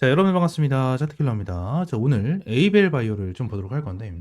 자, 여러분 반갑습니다. 차트킬러입니다. 자, 오늘 에이벨 바이오를 좀 보도록 할 건데,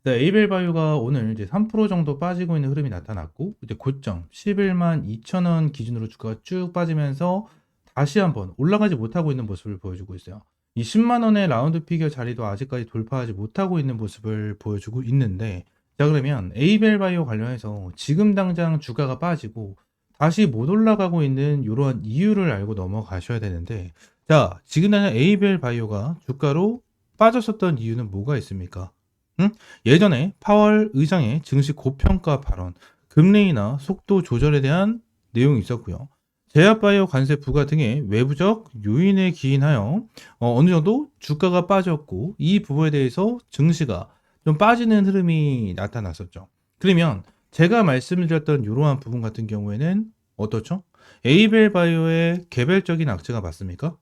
자, 에이벨 바이오가 오늘 이제 3% 정도 빠지고 있는 흐름이 나타났고, 이제 고점 11만 2천 원 기준으로 주가가 쭉 빠지면서 다시 한번 올라가지 못하고 있는 모습을 보여주고 있어요. 이 10만 원의 라운드 피겨 자리도 아직까지 돌파하지 못하고 있는 모습을 보여주고 있는데, 자, 그러면 에이벨 바이오 관련해서 지금 당장 주가가 빠지고 다시 못 올라가고 있는 이러한 이유를 알고 넘어가셔야 되는데, 자, 지금 당장 에이벨 바이오가 주가로 빠졌었던 이유는 뭐가 있습니까? 응? 예전에 파월 의장의 증시 고평가 발언, 금리 인하 속도 조절에 대한 내용이 있었고요. 제약바이오 관세 부과 등의 외부적 요인에 기인하여 어느 정도 주가가 빠졌고, 이 부분에 대해서 증시가 좀 빠지는 흐름이 나타났었죠. 그러면 제가 말씀을 드렸던 이러한 부분 같은 경우에는 어떻죠? 에이벨 바이오의 개별적인 악재가 맞습니까?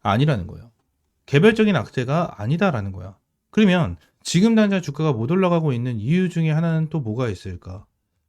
아니라는 거예요. 개별적인 악재가 아니다라는 거야. 그러면 지금 당장 주가가 못 올라가고 있는 이유 중에 하나는 또 뭐가 있을까?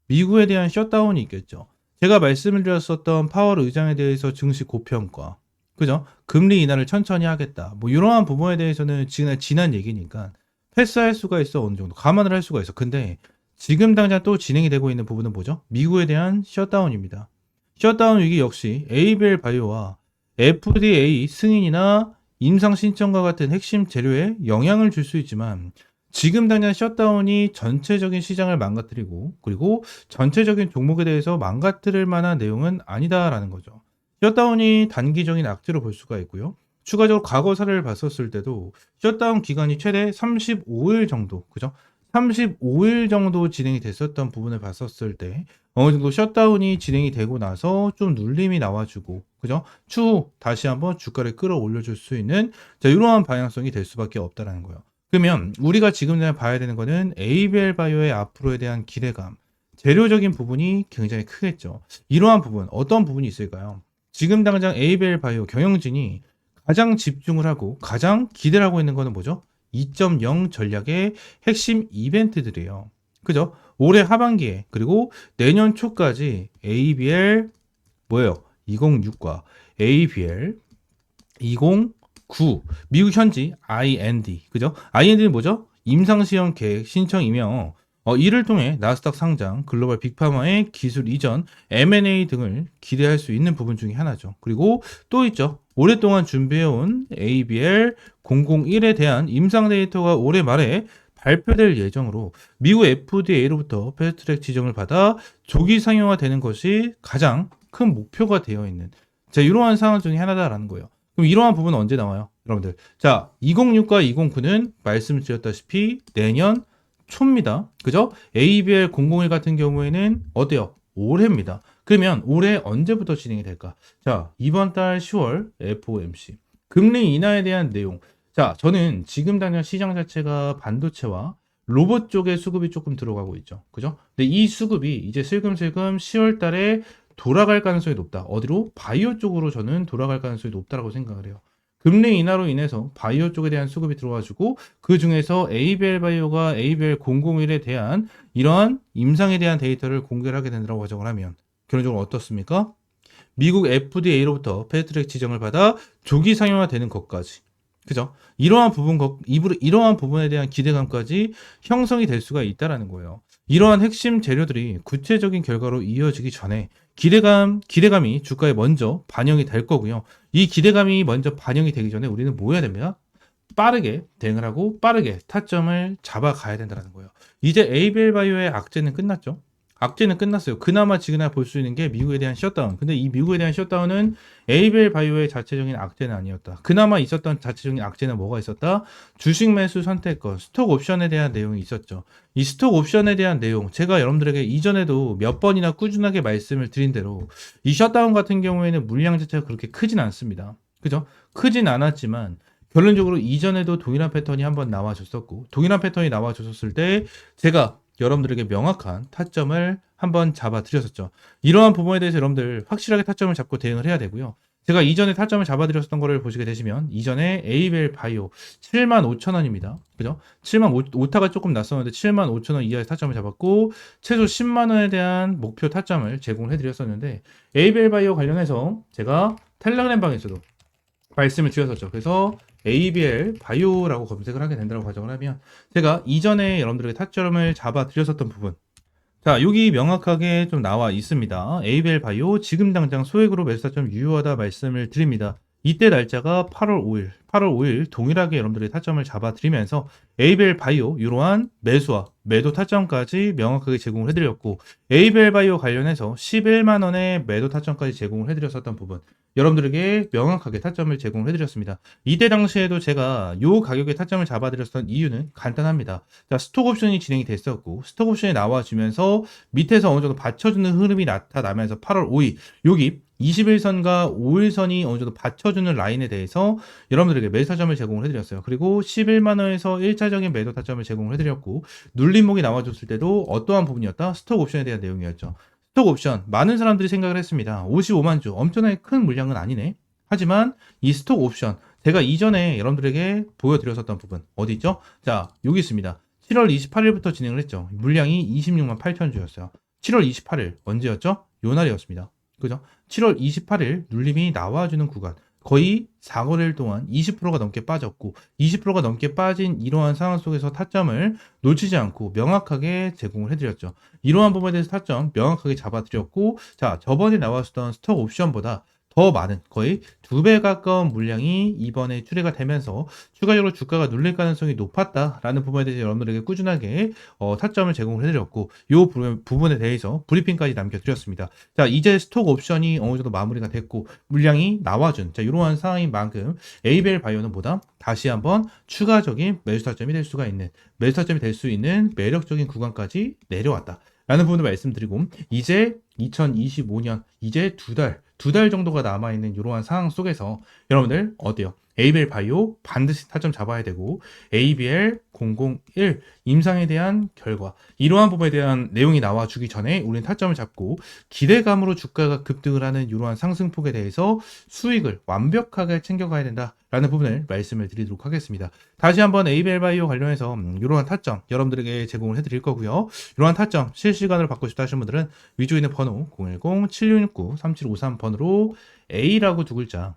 미국에 대한 셧다운이 있겠죠. 제가 말씀을 드렸었던 파월 의장에 대해서 증시 고평가, 그죠? 금리 인하를 천천히 하겠다. 뭐 이러한 부분에 대해서는 지난 얘기니까 패스할 수가 있어. 어느 정도 감안을 할 수가 있어. 근데 지금 당장 또 진행이 되고 있는 부분은 뭐죠? 미국에 대한 셧다운입니다. 셧다운 위기 역시 에이벨 바이오와 FDA 승인이나 임상 신청과 같은 핵심 재료에 영향을 줄 수 있지만, 지금 당장 셧다운이 전체적인 시장을 망가뜨리고 그리고 전체적인 종목에 대해서 망가뜨릴 만한 내용은 아니다라는 거죠. 셧다운이 단기적인 악재로 볼 수가 있고요. 추가적으로 과거 사례를 봤었을 때도 셧다운 기간이 최대 35일 정도, 그죠? 35일 정도 진행이 됐었던 부분을 봤었을 때 어느 정도 셧다운이 진행이 되고 나서 좀 눌림이 나와주고, 그죠? 추후 다시 한번 주가를 끌어올려줄 수 있는, 자, 이러한 방향성이 될 수밖에 없다라는 거예요. 그러면 우리가 지금 봐야 되는 거는 에이벨 바이오의 앞으로에 대한 기대감, 재료적인 부분이 굉장히 크겠죠. 이러한 부분, 어떤 부분이 있을까요? 지금 당장 에이벨 바이오 경영진이 가장 집중을 하고 가장 기대를 하고 있는 거는 뭐죠? 2.0 전략의 핵심 이벤트들이에요. 그죠? 올해 하반기에 그리고 내년 초까지 ABL 뭐예요? 206과 ABL 209 미국 현지 IND, 그죠? IND는 뭐죠? 임상시험 계획 신청이며 이를 통해 나스닥 상장, 글로벌 빅파마의 기술 이전, M&A 등을 기대할 수 있는 부분 중에 하나죠. 그리고 또 있죠. 오랫동안 준비해온 ABL 001에 대한 임상 데이터가 올해 말에 발표될 예정으로 미국 FDA로부터 패스트트랙 지정을 받아 조기 상용화되는 것이 가장 큰 목표가 되어 있는, 자, 이러한 상황 중에 하나다라는 거예요. 그럼 이러한 부분은 언제 나와요? 여러분들. 자, 206과 209는 말씀드렸다시피 내년 초입니다. 그죠? ABL 001 같은 경우에는 어때요? 올해입니다. 그러면 올해 언제부터 진행이 될까? 자, 이번 달 10월 FOMC. 금리 인하에 대한 내용. 자, 저는 지금 당장 시장 자체가 반도체와 로봇 쪽에 수급이 조금 들어가고 있죠. 그죠? 근데 이 수급이 이제 슬금슬금 10월 달에 돌아갈 가능성이 높다. 어디로? 바이오 쪽으로 저는 돌아갈 가능성이 높다라고 생각을 해요. 금리 인하로 인해서 바이오 쪽에 대한 수급이 들어와주고, 그 중에서 ABL 바이오가 ABL 001에 대한 이러한 임상에 대한 데이터를 공개를 하게 된다고 가정을 하면 결론적으로 어떻습니까? 미국 FDA로부터 패스트트랙 지정을 받아 조기 상용화되는 것까지, 그죠? 이러한 부분에 대한 기대감까지 형성이 될 수가 있다라는 거예요. 이러한 핵심 재료들이 구체적인 결과로 이어지기 전에 기대감이 주가에 먼저 반영이 될 거고요. 이 기대감이 먼저 반영이 되기 전에 우리는 뭐 해야 됩니다? 빠르게 대응을 하고 빠르게 타점을 잡아가야 된다는 거예요. 이제 에이벨 바이오의 악재는 끝났죠. 악재는 끝났어요. 그나마 지금 볼 수 있는 게 미국에 대한 셧다운. 근데 이 미국에 대한 셧다운은 에이벨 바이오의 자체적인 악재는 아니었다. 그나마 있었던 자체적인 악재는 뭐가 있었다? 주식 매수 선택권, 스톡 옵션에 대한 내용이 있었죠. 이 스톡 옵션에 대한 내용, 제가 여러분들에게 이전에도 몇 번이나 꾸준하게 말씀을 드린 대로 이 셧다운 같은 경우에는 물량 자체가 그렇게 크진 않습니다. 그죠? 크진 않았지만 결론적으로 이전에도 동일한 패턴이 한번 나와줬었고, 동일한 패턴이 나와줬었을 때 제가 여러분들에게 명확한 타점을 한번 잡아드렸었죠. 이러한 부분에 대해서 여러분들 확실하게 타점을 잡고 대응을 해야 되고요. 제가 이전에 타점을 잡아드렸었던 거를 보시게 되시면 이전에 에이벨 바이오 75,000원입니다. 그죠? 7만 오타가 조금 났었는데 75,000원 이하의 타점을 잡았고 최소 10만 원에 대한 목표 타점을 제공을 해드렸었는데, 에이벨 바이오 관련해서 제가 텔레그램 방에서도 말씀을 드렸었죠. 그래서 ABL 바이오라고 검색을 하게 된다고 가정을 하면 제가 이전에 여러분들에게 타점을 잡아 드렸었던 부분, 자, 여기 명확하게 좀 나와 있습니다. ABL 바이오 지금 당장 소액으로 매수타점 유효하다 말씀을 드립니다. 이때 날짜가 8월 5일, 8월 5일 동일하게 여러분들의 타점을 잡아드리면서 ABL 바이오 이러한 매수와 매도 타점까지 명확하게 제공을 해드렸고, ABL 바이오 관련해서 11만 원의 매도 타점까지 제공을 해드렸었던 부분, 여러분들에게 명확하게 타점을 제공을 해드렸습니다. 이때 당시에도 제가 이 가격에 타점을 잡아드렸던 이유는 간단합니다. 자, 스톡 옵션이 진행이 됐었고, 스톡 옵션이 나와주면서 밑에서 어느 정도 받쳐주는 흐름이 나타나면서 8월 5일, 여기 21선과 5일선이 어느 정도 받쳐주는 라인에 대해서 여러분들에게 매수 타점을 제공을 해드렸어요. 그리고 11만원에서 1차적인 매도 타점을 제공을 해드렸고, 눌림목이 나와줬을 때도 어떠한 부분이었다? 스톡 옵션에 대한 내용이었죠. 스톡 옵션, 많은 사람들이 생각을 했습니다. 55만 주, 엄청나게 큰 물량은 아니네. 하지만 이 스톡 옵션, 제가 이전에 여러분들에게 보여드렸었던 부분, 어디 있죠? 자, 여기 있습니다. 7월 28일부터 진행을 했죠. 물량이 26만 8천 주였어요. 7월 28일, 언제였죠? 요 날이었습니다. 그죠? 7월 28일 눌림이 나와주는 구간, 거의 4거래일 동안 20%가 넘게 빠졌고, 20%가 넘게 빠진 이러한 상황 속에서 타점을 놓치지 않고 명확하게 제공을 해드렸죠. 이러한 부분에 대해서 타점 명확하게 잡아드렸고, 자, 저번에 나왔었던 스톡 옵션보다 더 많은, 거의 2배 가까운 물량이 이번에 출회가 되면서 추가적으로 주가가 눌릴 가능성이 높았다라는 부분에 대해서 여러분들에게 꾸준하게 타점을 제공을 해드렸고, 이 부분에 대해서 브리핑까지 남겨드렸습니다. 자, 이제 스톡 옵션이 어느 정도 마무리가 됐고 물량이 나와준, 자, 이러한 상황인 만큼 ABL 바이오는 뭐다? 다시 한번 추가적인 매수 타점이 될 수가 있는, 매수 타점이 될 수 있는 매력적인 구간까지 내려왔다 라는 부분을 말씀드리고, 이제 2025년 이제 두 달 정도가 남아있는 이러한 상황 속에서 여러분들 어때요? ABL 바이오 반드시 타점 잡아야 되고, ABL 001 임상에 대한 결과, 이러한 부분에 대한 내용이 나와주기 전에 우리는 타점을 잡고 기대감으로 주가가 급등을 하는 이러한 상승폭에 대해서 수익을 완벽하게 챙겨가야 된다라는 부분을 말씀을 드리도록 하겠습니다. 다시 한번 ABL 바이오 관련해서 이러한 타점 여러분들에게 제공을 해드릴 거고요. 이러한 타점 실시간으로 받고 싶다 하시는 분들은 위쪽에 있는 번호 010-7669-3753번으로 A라고 두 글자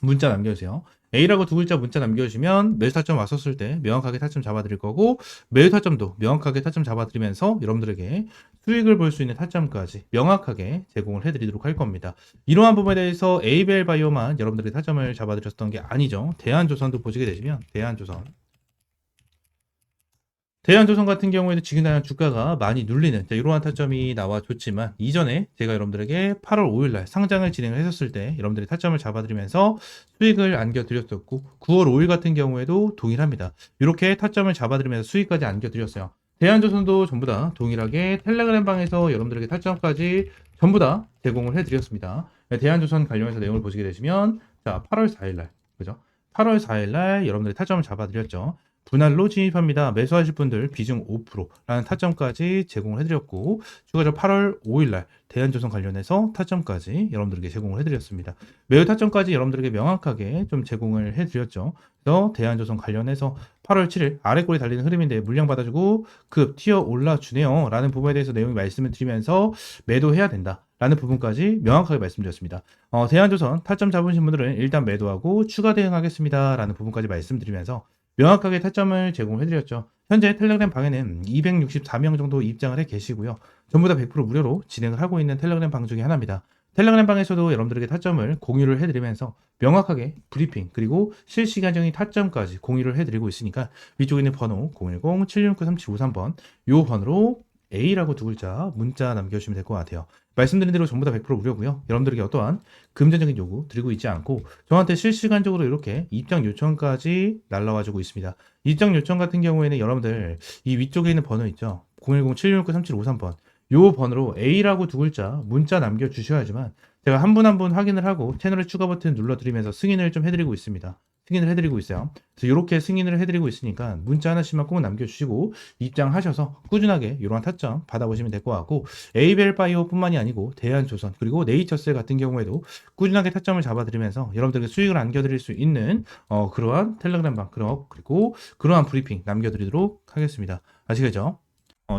문자 남겨주세요. A라고 두 글자 문자 남겨주시면 매수 타점 왔었을 때 명확하게 타점 잡아드릴 거고, 매수 타점도 명확하게 타점 잡아드리면서 여러분들에게 수익을 볼 수 있는 타점까지 명확하게 제공을 해드리도록 할 겁니다. 이러한 부분에 대해서 ABL 바이오만 여러분들이 타점을 잡아드렸던 게 아니죠. 대한조선도 보시게 되시면 대한조선 같은 경우에도 지금 당장 주가가 많이 눌리는 이러한 타점이 나와줬지만, 이전에 제가 여러분들에게 8월 5일날 상장을 진행을 했었을 때 여러분들이 타점을 잡아드리면서 수익을 안겨드렸었고, 9월 5일 같은 경우에도 동일합니다. 이렇게 타점을 잡아드리면서 수익까지 안겨드렸어요. 대한조선도 전부 다 동일하게 텔레그램 방에서 여러분들에게 타점까지 전부 다 제공을 해드렸습니다. 대한조선 관련해서 내용을 보시게 되시면, 자, 8월 4일날, 그죠? 8월 4일날 여러분들이 타점을 잡아드렸죠. 분할로 진입합니다. 매수하실 분들 비중 5%라는 타점까지 제공을 해드렸고, 추가적으로 8월 5일날 대한조선 관련해서 타점까지 여러분들에게 제공을 해드렸습니다. 매우 타점까지 여러분들에게 명확하게 좀 제공을 해드렸죠. 그래서 대한조선 관련해서 8월 7일 아래 꼬리 달리는 흐름인데 물량 받아주고 급 튀어 올라주네요 라는 부분에 대해서 내용을 말씀을 드리면서 매도해야 된다 라는 부분까지 명확하게 말씀드렸습니다. 대한조선 타점 잡으신 분들은 일단 매도하고 추가 대응하겠습니다 라는 부분까지 말씀드리면서 명확하게 타점을 제공해드렸죠. 현재 텔레그램 방에는 264명 정도 입장을 해 계시고요. 전부 다 100% 무료로 진행을 하고 있는 텔레그램 방 중에 하나입니다. 텔레그램 방에서도 여러분들에게 타점을 공유를 해드리면서 명확하게 브리핑 그리고 실시간적인 타점까지 공유를 해드리고 있으니까 위쪽에 있는 번호 010-769-3753번 요 번호로 A라고 두 글자 문자 남겨주시면 될 것 같아요. 말씀드린 대로 전부 다 100% 무료고요. 여러분들에게 어떠한 금전적인 요구 드리고 있지 않고 저한테 실시간적으로 이렇게 입장 요청까지 날라와주고 있습니다. 입장 요청 같은 경우에는 여러분들 이 위쪽에 있는 번호 있죠. 010-769-3753번 요 번호로 A라고 두 글자 문자 남겨주셔야지만 제가 한 분 한 분 확인을 하고 채널의 추가 버튼 눌러드리면서 승인을 좀 해드리고 있습니다. 승인을 해드리고 있어요. 그래서 이렇게 승인을 해드리고 있으니까 문자 하나씩만 꼭 남겨주시고 입장하셔서 꾸준하게 이러한 타점 받아보시면 될 것 같고, 에이벨 바이오 뿐만이 아니고 대한조선 그리고 네이처셀 같은 경우에도 꾸준하게 타점을 잡아드리면서 여러분들에게 수익을 안겨드릴 수 있는 그러한 텔레그램 방 그리고 그러한 브리핑 남겨드리도록 하겠습니다. 아시겠죠?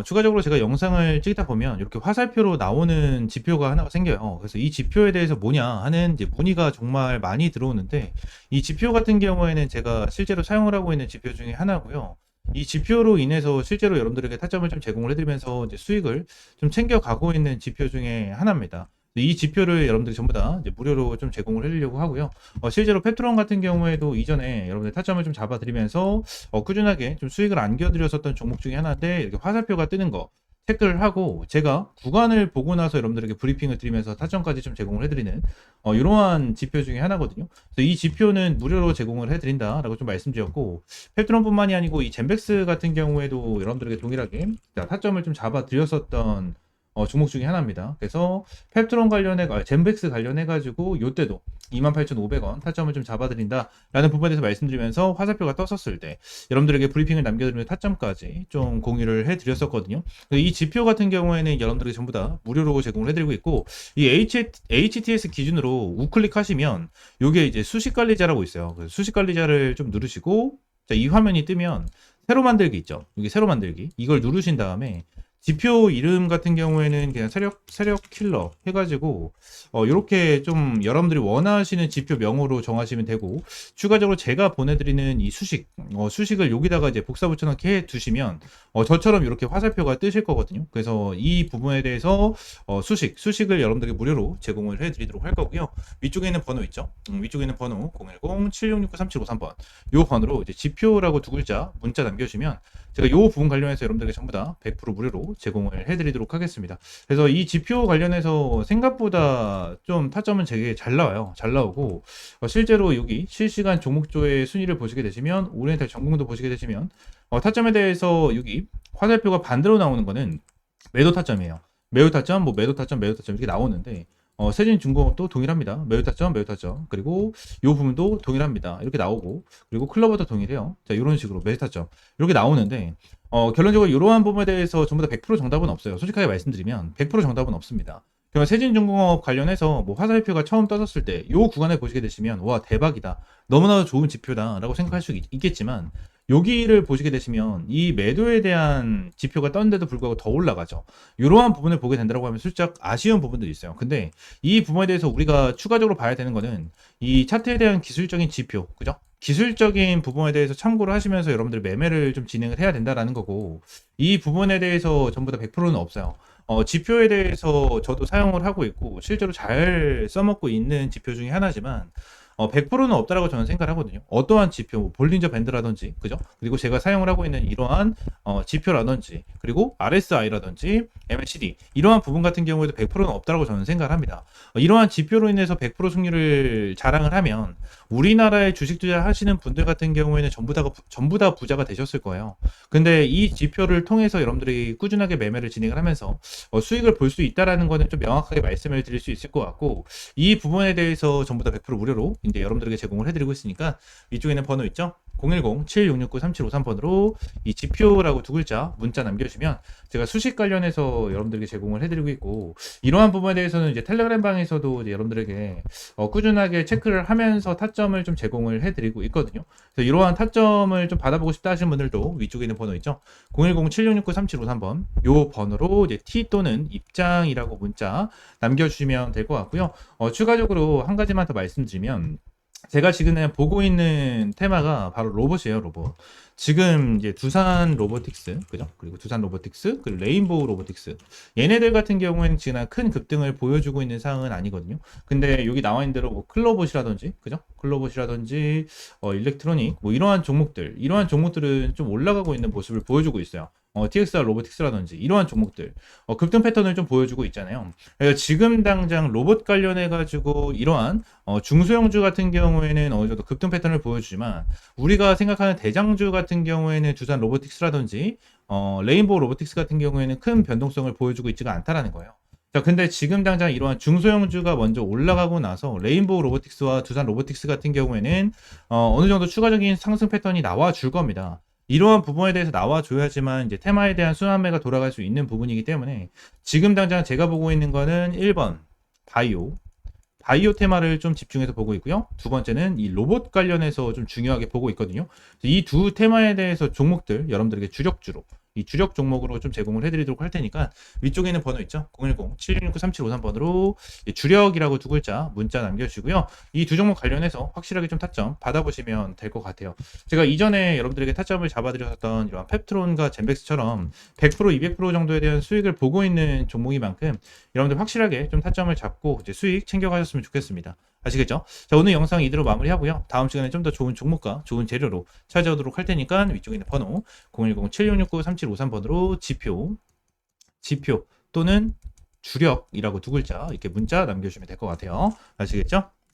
추가적으로 제가 영상을 찍다 보면 이렇게 화살표로 나오는 지표가 하나가 생겨요. 그래서 이 지표에 대해서 뭐냐 하는 이제 문의가 정말 많이 들어오는데, 이 지표 같은 경우에는 제가 실제로 사용을 하고 있는 지표 중에 하나고요. 이 지표로 인해서 실제로 여러분들에게 타점을 좀 제공을 해드리면서 이제 수익을 좀 챙겨가고 있는 지표 중에 하나입니다. 이 지표를 여러분들이 전부 다 이제 무료로 좀 제공을 해드리려고 하고요. 실제로 페트론 같은 경우에도 이전에 여러분들 타점을 좀 잡아드리면서 꾸준하게 좀 수익을 안겨드렸었던 종목 중에 하나인데, 이렇게 화살표가 뜨는 거 체크를 하고 제가 구간을 보고 나서 여러분들에게 브리핑을 드리면서 타점까지 좀 제공을 해드리는 이러한 지표 중에 하나거든요. 그래서 이 지표는 무료로 제공을 해드린다라고 좀 말씀드렸고, 페트론뿐만이 아니고 이 젠백스 같은 경우에도 여러분들에게 동일하게 타점을 좀 잡아드렸었던 종목 중에 하나입니다. 그래서 펩트론 젠백스 관련해가지고 요때도 28,500원 타점을 좀 잡아드린다라는 부분에 대해서 말씀드리면서 화살표가 떴었을 때 여러분들에게 브리핑을 남겨드리는 타점까지 좀 공유를 해드렸었거든요. 이 지표 같은 경우에는 여러분들에게 전부 다 무료로 제공을 해드리고 있고, 이 HTS 기준으로 우클릭하시면 요게 이제 수식관리자라고 있어요. 그래서 수식관리자를 좀 누르시고, 자, 이 화면이 뜨면 새로 만들기 있죠. 여기 새로 만들기, 이걸 누르신 다음에 지표 이름 같은 경우에는 그냥 세력 킬러 해가지고 이렇게 좀 여러분들이 원하시는 지표 명으로 정하시면 되고, 추가적으로 제가 보내드리는 이 수식을 여기다가 이제 복사 붙여넣기 해 두시면 저처럼 이렇게 화살표가 뜨실 거거든요. 그래서 이 부분에 대해서 수식을 여러분들에게 무료로 제공을 해드리도록 할 거고요. 위쪽에 있는 번호 있죠. 위쪽에 있는 번호 010-7669-3753번 요 번호로 이제 지표라고 두 글자 문자 남겨주시면 제가 이 부분 관련해서 여러분들에게 전부 다 100% 무료로 제공을 해드리도록 하겠습니다. 그래서 이 지표 관련해서 생각보다 좀 타점은 되게 잘 나와요. 잘 나오고, 실제로 여기 실시간 종목조의 순위를 보시게 되시면, 오리엔탈 전공도 보시게 되시면 타점에 대해서 여기 화살표가 반대로 나오는 거는 매도 타점이에요. 매우 타점, 매도 타점, 매도 타점 이렇게 나오는데, 세진중공업도 동일합니다. 매우 타점, 매우 타점. 그리고 이 부분도 동일합니다. 이렇게 나오고, 그리고 클로버도 동일해요. 자, 이런 식으로 매수 타점 이렇게 나오는데, 결론적으로 이러한 부분에 대해서 전부 다 100% 정답은 없어요. 솔직하게 말씀드리면 100% 정답은 없습니다. 그러면 세진중공업 관련해서 화살표가 처음 떠졌을 때 이 구간을 보시게 되시면 와, 대박이다, 너무나도 좋은 지표다라고 생각할 수 있겠지만, 여기를 보시게 되시면 이 매도에 대한 지표가 떴는데도 불구하고 더 올라가죠. 이러한 부분을 보게 된다고 하면 살짝 아쉬운 부분들이 있어요. 근데 이 부분에 대해서 우리가 추가적으로 봐야 되는 거는 이 차트에 대한 기술적인 지표, 그죠? 기술적인 부분에 대해서 참고를 하시면서 여러분들 매매를 좀 진행을 해야 된다라는 거고, 이 부분에 대해서 전부 다 100%는 없어요. 지표에 대해서 저도 사용을 하고 있고 실제로 잘 써먹고 있는 지표 중에 하나지만 100%는 없다라고 저는 생각을 하거든요. 어떠한 지표, 볼린저 밴드라든지, 그죠? 그리고 제가 사용을 하고 있는 이러한 지표라든지, 그리고 RSI라든지, MACD 이러한 부분 같은 경우에도 100%는 없다라고 저는 생각을 합니다. 이러한 지표로 인해서 100% 승률을 자랑을 하면 우리나라에 주식 투자하시는 분들 같은 경우에는 전부 다 부자가 되셨을 거예요. 근데 이 지표를 통해서 여러분들이 꾸준하게 매매를 진행을 하면서 수익을 볼 수 있다라는 거는 좀 명확하게 말씀을 드릴 수 있을 것 같고, 이 부분에 대해서 전부 다 100% 무료로 이제 여러분들에게 제공을 해드리고 있으니까, 위쪽에 있는 번호 있죠? 010-7669-3753번으로 이 지표라고 두 글자 문자 남겨주시면 제가 수식 관련해서 여러분들에게 제공을 해드리고 있고, 이러한 부분에 대해서는 이제 텔레그램 방에서도 이제 여러분들에게 꾸준하게 체크를 하면서 타점을 좀 제공을 해드리고 있거든요. 그래서 이러한 타점을 좀 받아보고 싶다 하시는 분들도 위쪽에 있는 번호 있죠? 010-7669-3753번 요 번호로 이제 T 또는 입장이라고 문자 남겨주시면 될 것 같고요. 추가적으로 한 가지만 더 말씀드리면, 제가 지금 보고 있는 테마가 바로 로봇이에요, 로봇. 지금 이제 두산 로보틱스, 그죠? 그리고 두산 로보틱스, 그리고 레인보우 로보틱스. 얘네들 같은 경우에는 지금 큰 급등을 보여주고 있는 상황은 아니거든요. 근데 여기 나와 있는 대로 클로봇이라든지, 그죠? 클로봇이라든지, 일렉트로닉, 이러한 종목들은 좀 올라가고 있는 모습을 보여주고 있어요. TXR 로보틱스라든지 이러한 종목들 급등 패턴을 좀 보여주고 있잖아요. 그래서 지금 당장 로봇 관련해 가지고 이러한 중소형주 같은 경우에는 어느 정도 급등 패턴을 보여주지만, 우리가 생각하는 대장주 같은 경우에는 두산 로보틱스라든지 레인보우 로보틱스 같은 경우에는 큰 변동성을 보여주고 있지가 않다라는 거예요. 자, 근데 지금 당장 이러한 중소형주가 먼저 올라가고 나서 레인보우 로보틱스와 두산 로보틱스 같은 경우에는 어느 정도 추가적인 상승 패턴이 나와 줄 겁니다. 이러한 부분에 대해서 나와줘야지만 이제 테마에 대한 순환매가 돌아갈 수 있는 부분이기 때문에, 지금 당장 제가 보고 있는 거는 1번 바이오 테마를 좀 집중해서 보고 있고요. 두 번째는 이 로봇 관련해서 좀 중요하게 보고 있거든요. 이 두 테마에 대해서 종목들 여러분들에게 주력주로 이 주력 종목으로 좀 제공을 해드리도록 할 테니까 위쪽에 있는 번호 있죠? 010-7669-3753번으로 주력이라고 두 글자 문자 남겨주시고요. 이 두 종목 관련해서 확실하게 좀 타점 받아보시면 될 것 같아요. 제가 이전에 여러분들에게 타점을 잡아드렸던 이런 펩트론과 젠백스처럼 100%, 200% 정도에 대한 수익을 보고 있는 종목인 만큼 여러분들 확실하게 좀 타점을 잡고 이제 수익 챙겨가셨으면 좋겠습니다. 아시겠죠? 자, 오늘 영상 이대로 마무리하고요. 다음 시간에 좀 더 좋은 종목과 좋은 재료로 찾아오도록 할 테니까 위쪽에 있는 번호 010-7669-3753번으로 지표 또는 주력이라고 두 글자 이렇게 문자 남겨주시면 될 것 같아요. 아시겠죠?